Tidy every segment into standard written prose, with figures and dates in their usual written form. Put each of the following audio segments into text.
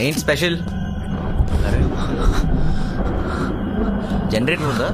ఏంటి special? Generator ఉందా?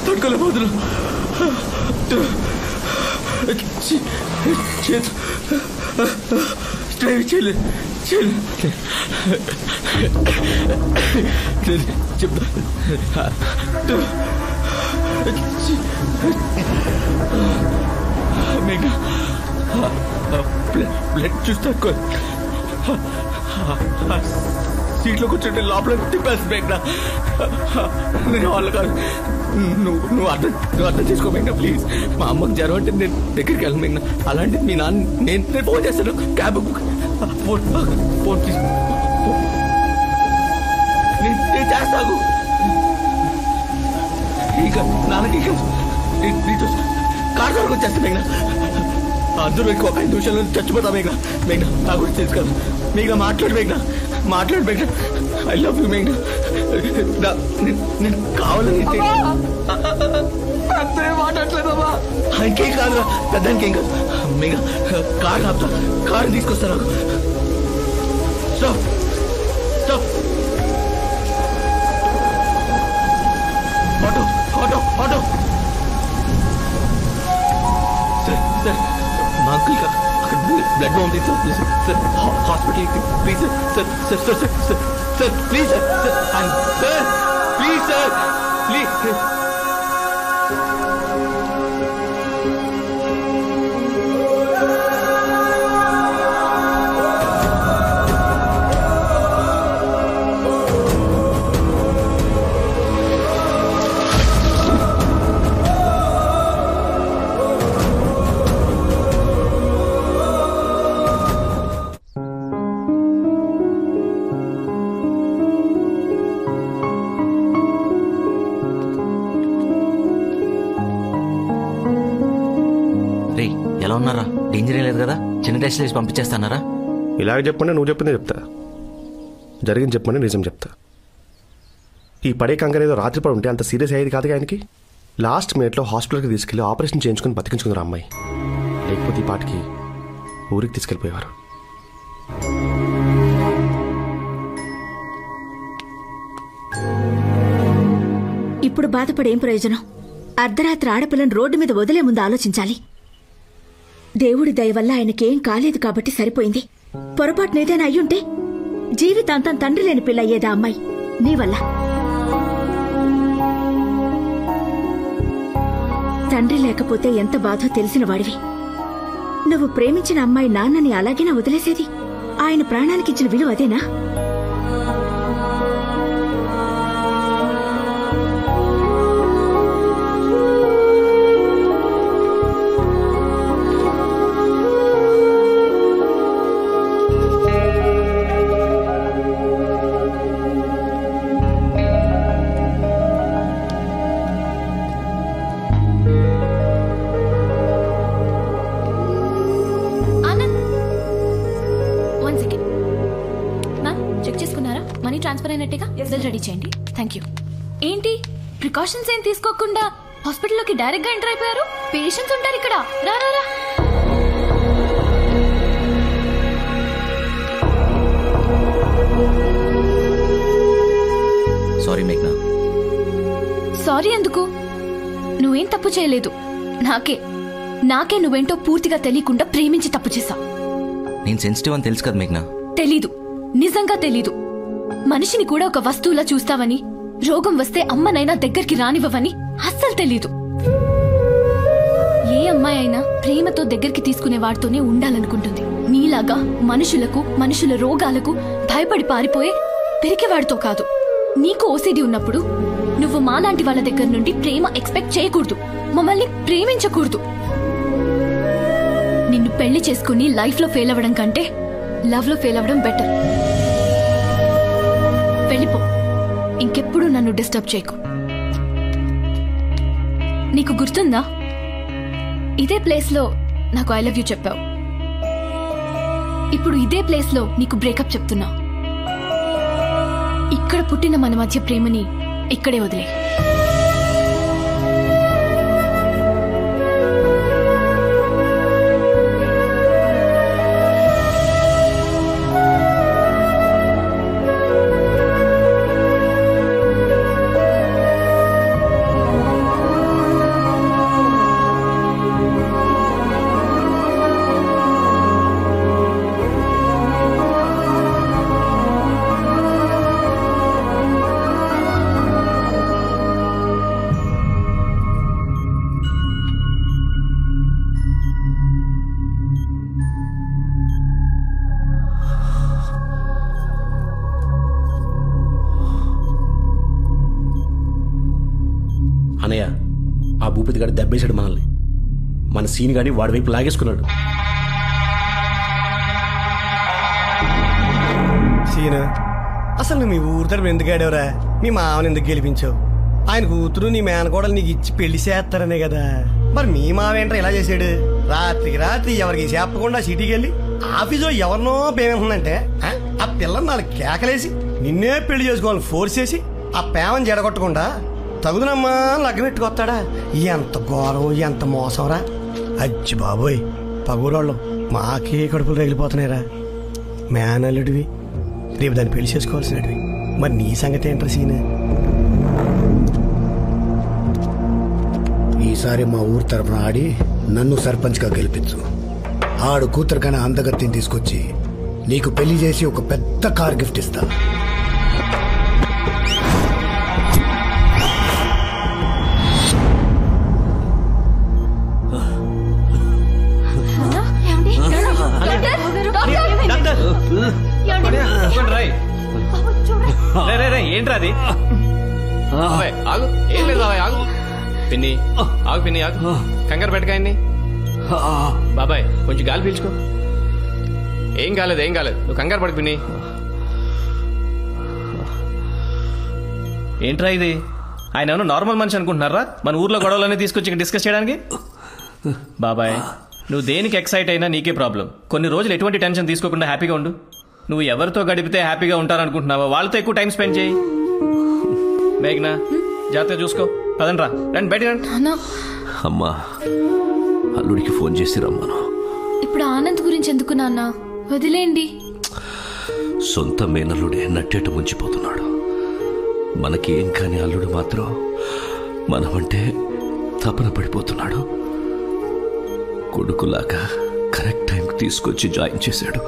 తట్టుకోలేకపోతున్నా. చెప్తా బ్లడ్ చూస్తా సీట్లో కూర్చుంటే లోపల తిప్పేసి మేఘ్నా. నేను వాళ్ళ కాదు. నువ్వు అర్థం చేసుకో మేఘ్నా ప్లీజ్. మా అమ్మకి జ్వరం అంటే నేను దగ్గరికి వెళ్ళను మేఘ్నా. అలాంటిది మీ నాన్న నేను ఫోన్ చేస్తాను. క్యాబ్ ఫోన్ ప్లీజ్ నేను చేస్తాను. ఇంకా నాన్నకి కార్ వరకు వచ్చేస్తా మేఘ్నా. అందరూ ఇంకో 5 నిమిషాల్లో చచ్చిపోతా మేఘ్నా. మేఘ్నా నా గురించి తెలుసు కదా మేఘ్నా. మాట్లాడు మేఘ్నా. I love you మేఘ్నా. నేను కావాలని మాట్లాడలేదమ్మా. ఇంకేం కాదు పెద్దానికి ఏం కాదు మేఘ్నా. కార్ ఆపుతా. కారు తీసుకొస్తా నాకు. Stop stop. Auto auto auto. Sir మా అంకుల్ అక్కడ బ్లడ్ పంపిస్తాం ప్లీజ్ సార్. హాస్పిటల్కి please sir. Sir please sir please sir please. రే ఎలా ఉన్నారా? డేంజర్ ఏం లేదు కదా? చిన్న టెస్ట్ చేసి పంపించేస్తానారా? ఇలాగ చెప్పండి, నువ్వు చెప్పిందే చెప్తా. జరిగింది చెప్పమని నిజం చెప్తా. ఈ పడే కంగారు ఏదో రాత్రి పడి ఉంటే అంత సీరియస్ అయ్యేది కాదు. ఆయనకి లాస్ట్ మినిట్లో హాస్పిటల్కి తీసుకెళ్లి ఆపరేషన్ చేయించుకుని బతికించుకుందరు అమ్మాయి. లేకపోతే ఈ పాటికి ఊరికి తీసుకెళ్ళిపోయేవారు. ఇప్పుడు బాధపడేం ప్రయోజనం? అర్ధరాత్రి ఆడపిల్లని రోడ్డు మీద వదిలే ముందు ఆలోచించాలి. దేవుడి దయ వల్ల ఆయనకేం కాలేదు కాబట్టి సరిపోయింది. పొరపాటున ఏదైనా అయ్యుంటే జీవితాంతం తండ్రి లేని పిల్ల అయ్యేదా అమ్మాయి నీ వల్ల. తండ్రి లేకపోతే ఎంత బాధో తెలిసిన వాడివి. నువ్వు ప్రేమించిన అమ్మాయి నాన్నని అలాగేనా వదిలేసేది? ఆయన ప్రాణానికిచ్చిన విలువ అదేనా? రెడీ చేయండి. Thank you. ఏంటి ప్రికాషన్స్ ఏం తీసుకోకుండా హాస్పిటల్లోకి డైరెక్ట్ గా ఎంటర్ అయిపోయారు? పేషెంట్స్ ఉంటారు ఇక్కడ. రా రా రా. సారీ మేఘ్నా. సారీ ఎందుకు? నువ్వేం తప్పు చేయలేదు. నాకే నువ్వేంటో పూర్తిగా తెలియకుండా ప్రేమించి తప్పు చేశావు. నేను సెన్సిటివ్ అని తెలుసు కదా మేఘ్నా. తెలీదు, నిజంగా తెలీదు. మనిషిని కూడా ఒక వస్తువులా చూస్తావని, రోగం వస్తే అమ్మనైనా దగ్గరికి రానివ్వవని అస్సలు తెలీదు. ఏ అమ్మాయి అయినా ప్రేమతో దగ్గరికి తీసుకునే వాడితోనే ఉండాలనుకుంటుంది. నీలాగా మనుషుల రోగాలకు భయపడి పారిపోయే పెరికేవాడితో కాదు. నీకు ఓసిడి ఉన్నప్పుడు నువ్వు మాలాంటి వాళ్ళ దగ్గర నుండి ప్రేమ ఎక్స్పెక్ట్ చేయకూడదు. మమ్మల్ని ప్రేమించకూడదు. నిన్ను పెళ్లి చేసుకుని లైఫ్ లో ఫెయిల్ అవ్వడం కంటే లవ్ లో ఫెయిల్ అవ్వడం బెటర్. వెళ్ళిపో. ఇంకెప్పుడు నన్ను డిస్టర్బ్ చేయకు. నీకు గుర్తుందా, ఇదే ప్లేస్ లో నాకు ఐ లవ్ యూ చెప్పావు. ఇప్పుడు ఇదే ప్లేస్ లో నీకు బ్రేకప్ చెప్తున్నా. ఇక్కడ పుట్టిన మన మధ్య ప్రేమని ఇక్కడే వదిలే. అనయ్య, ఆ భూపతి గారు దెబ్బేశాడు మనల్ని. మన సీన్ గాని వాడి వైపు లాగేసుకున్నాడు. సీన్, అసలు నువ్వు మీ ఊరు తరపు ఎందుకు ఆడేవరా? మీ మామని ఎందుకు గెలిపించావు? ఆయన కూతురు నీ మేనకోడలు నీకు ఇచ్చి పెళ్లి చేస్తారనే కదా. మరి మీ మామ ఏంట్రా ఇలా చేశాడు? రాత్రికి రాత్రి ఎవరికి చెప్పకుండా సిటీకి వెళ్ళి ఆఫీసులో ఎవరినో పేమెంటుందంటే ఆ పిల్లని నాలుగు కేకలేసి నిన్నే పెళ్లి చేసుకోవాలని ఫోర్స్ చేసి ఆ పేమని జడగొట్టకుండా తగుదనమ్మా లగ్నెట్టుకొస్తాడా? ఎంత ఘోరం, ఎంత మోసంరా. అచ్చి బాబోయ్, పగూరోళ్ళం మాకే కడుపులు రగిలిపోతున్నాయిరా. మేనల్లుడివి, రేపు దాన్ని పెళ్లి చేసుకోవాల్సినటివి. మరి నీ సంగతి ఏంట్రా సీన్? ఈసారి మా ఊరు తరపున ఆడి నన్ను సర్పంచ్గా గెలిపించు. ఆడు కూతురు కన్నా అందగత్తిని తీసుకొచ్చి నీకు పెళ్లి చేసి ఒక పెద్ద కార్ గిఫ్ట్ ఇస్తా. ఏంట్రా అది? ఆగు, ఏం లేదు బాబాయ్, ఆగు. పిన్ని ఆగు, పిన్ని ఆగు, కంగారు పెట్టకాయన్ని. బాబాయ్ కొంచెం గాలి పీల్చుకో. ఏం కాలేదు, నువ్వు కంగారు పడకు పిన్ని. ఏంట్రా ఇది? ఆయన ఏమన్నా నార్మల్ మనిషి అనుకుంటున్నారా? మన ఊర్లో గొడవలన్నీ తీసుకొచ్చి డిస్కస్ చేయడానికి? బాబాయ్ నువ్వు దేనికి ఎక్సైట్ అయినా నీకే ప్రాబ్లం. కొన్ని రోజులు ఎటువంటి టెన్షన్ తీసుకోకుండా హ్యాపీగా ఉండు. నువ్వు ఎవరితో గడిపితే హ్యాపీగా ఉంటారనుకుంటున్నావో వాళ్ళతో ఎక్కువ టైం స్పెండ్ చేయి. మేఘ్నా, జాగ్రత్తగా చూసుకో. పదండ్రా, రండి బయట రండి. అమ్మా, అల్లుడికి ఫోన్ చేసి రమ్మను. ఇప్పుడు ఆనంద్ గురించి ఎందుకు నాన్న, వదిలేండి. సొంత మేనల్లుడే నట్టేట ముంచిపోతున్నాడు. మనకి ఏం కాని అల్లుడు మాత్రం మనమంటే తపన పడిపోతున్నాడు. కొడుకులాగా కరెక్ట్ టైంకి తీసుకొచ్చి జాయిన్ చేశాడు.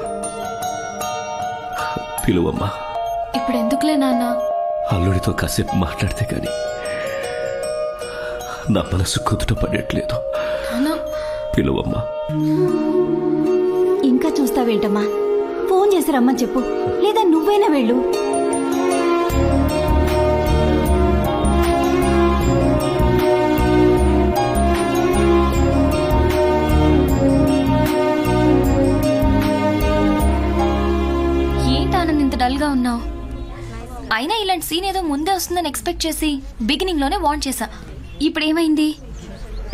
పిలువమ్మా. ఇప్పుడు ఎందుకులే నాన్న, అల్లుడితో కాసేపు మాట్లాడితే కానీ నా మనసు కుదుట పడట్లేదు. పిలువమ్మా. ఇంకా చూస్తావేంటమ్మా, ఫోన్ చేసి రమ్మని చెప్పు, లేదా నువ్వైనా వెళ్ళు. ఏంటానంద ఇంత డల్ గా ఉన్నావు? అయినా ఇలాంటి సీన్ ఏదో ముందే వస్తుందని ఎక్స్పెక్ట్ చేసి బిగినింగ్ లోనే వార్న్ చేశా. ఇప్పుడు ఏమైంది?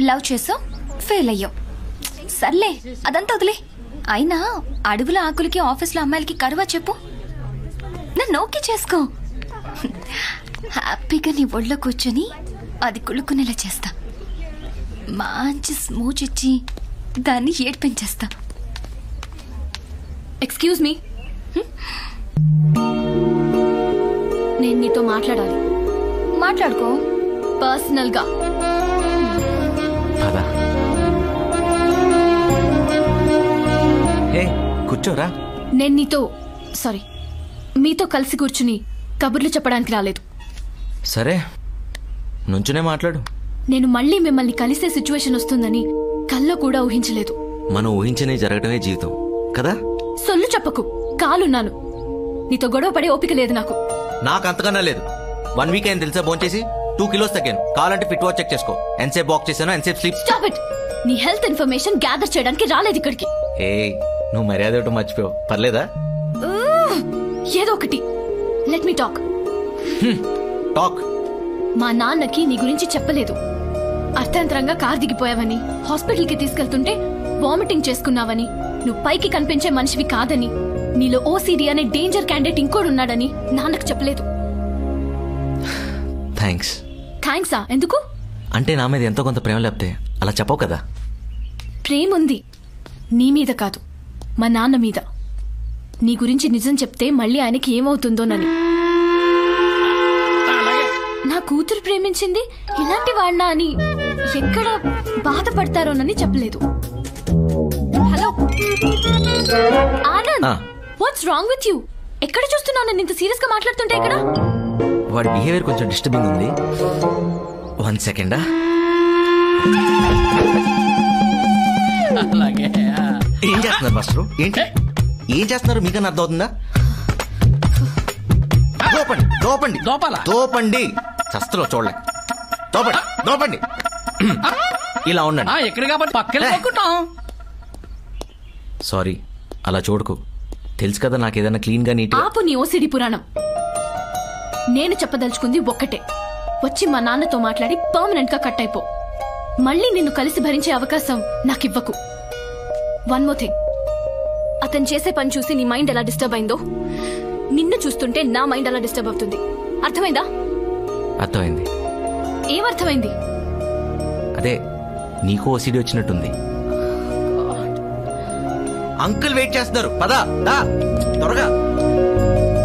లవ్ చేసావు, ఫెయిల్ అయ్యావు. సర్లే, అదంతా వదిలే. అయినా అడవుల ఆకులకి ఆఫీస్లో అమ్మాయిలకి కరువా చెప్పు. నన్ను ఓకే చేసుకో. హ్యాపీగా నీ ఒళ్ళో కూర్చొని అది కుళ్ళుకునేలా చేస్తా. మంచి స్మూచ్ ఇచ్చి దాన్ని ఏడ్పించేస్తా. ఎక్స్క్యూజ్ మీ, నేను నీతో మాట్లాడాలి. మాట్లాడుకో పర్సనల్ గా. కూర్చోరా. నేను మీతో కలిసి కూర్చుని కబుర్లు చెప్పడానికి రాలేదు. సరే, నుంచునే మాట్లాడు. నేను మళ్ళీ మిమ్మల్ని కలిసే సిచ్యువేషన్ వస్తుందని కల్లో కూడా ఊహించలేదు. మనం ఊహించనే జరగటమే జీవితం కదా. సొల్లు చెప్పకు, కాలున్నాను. నీతో గొడవ పడే ఓపిక లేదు నాకు. నాకు అంతకన్నా లేదు. 1 వీక్ అయింది తెలుసా ఫోన్ చేసి. 2 kilos తగ్గాను. కావాలంటే ఫిట్ వాచ్ చెక్ చేసుకో. ఎంతసేపు వాక్ చేశాను, ఎంతసేపు స్లీప్. Stop it. నీ హెల్త్ ఇన్ఫర్మేషన్ గ్యాదర్ చేయడానికి రాలేదు ఇక్కడికి. నువ్వు మర్యాద ఒకటి మర్చిపోయావు. పర్లేదా? ఏదో ఒకటి. Let me talk. టాక్. మా నాన్నకి నీ గురించి చెప్పలేదు. అర్థాంతరంగా కార్ దిగిపోయావని, హాస్పిటల్ కి తీసుకెళ్తుంటే వామిటింగ్ చేసుకున్నావని, నువ్వు పైకి కనిపించే మనిషివి కాదని, నీలో ఓసిడి అనే డేంజర్ క్యాండిడేట్ ఇంకోడున్నాడని నాన్నకు చెప్పలేదు. థ్యాంక్సా? ఎందుకు? అంటే నా మీద ఎంతో కొంత ప్రేమ లేకపోతే అలా చెప్పవు కదా. ప్రేముంది, నీ మీద కాదు, మా నాన్న మీద. నీ గురించి నిజం చెప్తే మళ్ళీ ఆయనకి ఏమవుతుందోనని. నా కూతురు ప్రేమించింది ఇలాంటి వాడినా అని ఎక్కడ బాధపడతారోనని చెప్పలేదు. Hello Anand, what's wrong with you? ఎక్కడ చూస్తున్నావు నన్ను ఇంత సీరియస్ గా మాట్లాడుతుంటే? ఇక్కడ వాడి బిహేవియర్ కొంచెం డిస్టర్బింగ్ ఉంది. 1 second. ఏం చేస్తున్నారు మాస్టర్? ఏంటి ఏం చేస్తున్నారు? మీకన్నా అర్థం అవుతుందా? దోపండి. శస్త్రలో చూడలే. దోపండి. ఇలా ఉండండి. ఎక్కడ కాబట్టి పక్కన. సారీ, అలా చూడకు. తెలుసు కదా నాకు ఏదైనా క్లీన్ గా నీట్. ఆపు నీ ఓసిడి పురాణం. నేను చెప్పదలుచుకుంది ఒక్కటే. వచ్చి మా నాన్నతో మాట్లాడి పర్మనెంట్ గా కట్ అయిపో. మళ్ళీ నిన్ను కలిసి భరించే అవకాశం నాకివ్వకు. 1 more thing. అతను చేసే పని చూసి నీ మైండ్ ఎలా డిస్టర్బ్ అయిందో, నిన్ను చూస్తుంటే నా మైండ్ అలా డిస్టర్బ్ అవుతుంది. అర్థమైందా? అర్థమైంది. ఏమర్థమైంది? అదే నీకు ఓసిడి వచ్చినట్టుంది. అంకుల్ వెయిట్ చేస్తున్నారు. పదా త్వరగా.